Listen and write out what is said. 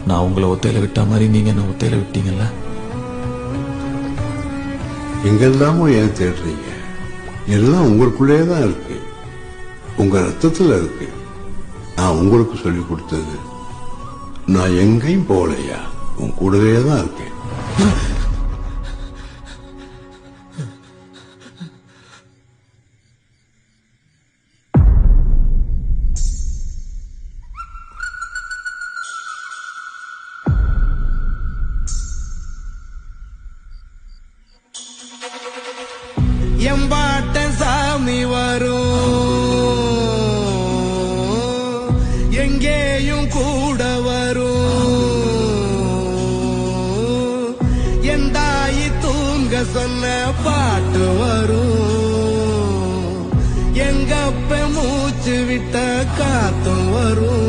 நான் உங்களை ஒத்தையில விட்ட மாதிரி நீங்க என்ன ஒத்தையில விட்டீங்கல்ல. எங்கெல்லாமோ ஏன் தேடுறீங்க? எல்லாம் உங்களுக்குள்ளே தான் இருக்கு, உங்க ரத்தத்துல இருக்கு. நான் உங்களுக்கு சொல்லி கொடுத்தது. நான் எங்கேயும் போகலையா, உன் கூடவே தான் இருக்கேன். எம்பாட்ட சாமி வரும், எங்கேயும் கூட வரும். என் தாயி தூங்க சொன்ன பாட்டு வரும், எங்கப்ப மூச்சு விட்ட காத்தும் வரும்.